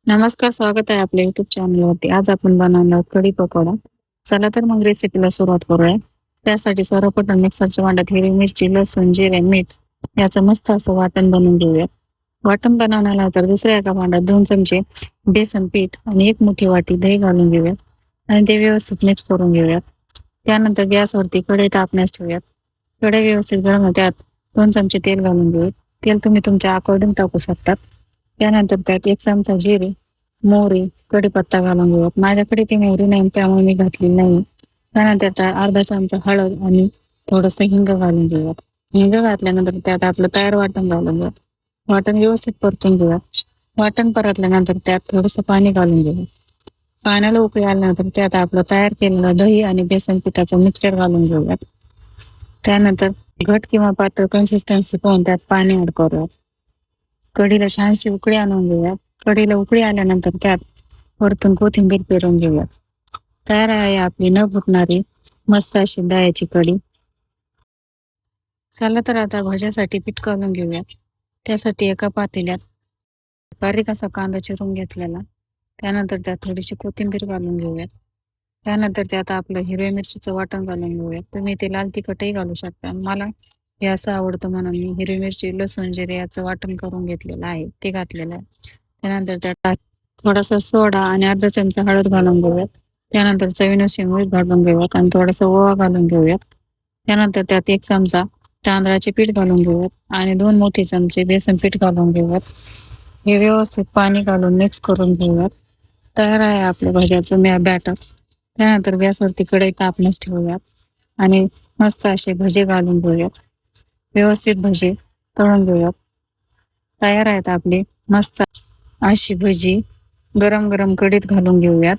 नमस्कार, स्वागत आहे आपल्या युट्यूब चॅनलवरती. आज आपण बनवणार कढी पकोडा. चला तर मग रेसिपीला सुरुवात करूया. त्यासाठी सर्वप्रथम मिक्सरच्या भांड्यात हिरवी मिरची, लसूण, जिरे, मीठ याचं मस्त असं वाटण बनवून घेऊयात. वाटण बनवण्याला तर दुसऱ्या एका भांड्यात 2 चमचे बेसन पीठ आणि 1 मोठी वाटी दही घालून घेऊयात आणि ते व्यवस्थित मिक्स करून घेऊयात. त्यानंतर गॅसवरती कढई तापण्यास ठेवूयात. कढई व्यवस्थित गरम होते त्यात 2 चमचे तेल घालून घेऊयात. तेल तुम्ही तुमच्या अकॉर्डिंग टाकू शकतात. त्यानंतर त्यात 1 चमचा जिरे, मोहरी, कढीपत्ता घालून घेऊयात. माझ्याकडे ती मोहरी नाही त्यामुळे मी घातली नाही. त्यानंतर त्यात अर्धा चमचा हळद आणि थोडंसं हिंग घालून घेऊयात. हिंग घातल्यानंतर त्यात आपलं तयार वाटण घालून घेऊयात. वाटण व्यवस्थित परतून घेऊयात. वाटण परतल्यानंतर त्यात थोडंसं पाणी घालून घेऊयात. पाण्याला उकळी आल्यानंतर त्यात आपलं तयार केलेलं दही आणि बेसन पिठाचं मिक्सचर घालून घेऊयात. त्यानंतर घट किंवा पातळ कन्सिस्टन्सी पाहून त्यात पाणी ऍड करूयात. कढीला छानशी उकळी आणून घेऊयात. कढीला उकळी आल्यानंतर त्यात वरतून कोथिंबीर पेरून घेऊयात. तयार आहे आपली न फुटणारी मस्त अशी दह्याची कढी. चला तर आता भज्यासाठी पीठ घालून घेऊयात. त्यासाठी एका पातेल्यात बारीक असा कांदा चिरून घेतलेला, त्यानंतर त्यात थोडीशी कोथिंबीर घालून घेऊयात. त्यानंतर त्यात आपलं हिरव्या मिरचीचं वाटण घालून घेऊयात. तुम्ही ते लाल तिखटही घालू शकता. मला हे असं आवडतं म्हणून मी हिरवी मिरची, लसूण, जिरे याचं वाटण करून घेतलेलं आहे, ते घातलेलं आहे. त्यानंतर त्यात थोडासा सोडा आणि अर्धा चमचा हळद घालून घेऊयात. त्यानंतर चवीनुसार मीठ घालून घेऊयात आणि थोडासा ओवा घालून घेऊयात. त्यानंतर त्यात 1 चमचा तांदळाचे पीठ घालून घेऊयात आणि 2 मोठे चमचे बेसन पीठ घालून घेऊयात. हे व्यवस्थित पाणी घालून मिक्स करून घेऊयात. तयार आहे आपल्या भज्याचं बॅटर. त्यानंतर गॅसवरती कढई तापण्यास ठेवूयात आणि मस्त असे भजे घालून घेऊयात. व्यवस्थित भजे तळून घेऊयात. तयार आहेत आपली मस्त अशी भजी गरम गरम कढीत घालून घेऊयात.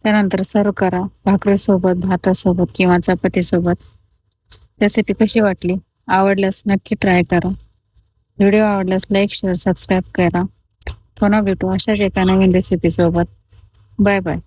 त्यानंतर सर्व करा भाकरीसोबत, भातासोबत किंवा चपातीसोबत. रेसिपी कशी वाटली? आवडल्यास नक्की ट्राय करा. व्हिडिओ आवडल्यास लाईक, शेअर, सबस्क्राईब करा. पुन्हा भेटू अशाच एका नवीन रेसिपीसोबत. Bye bye.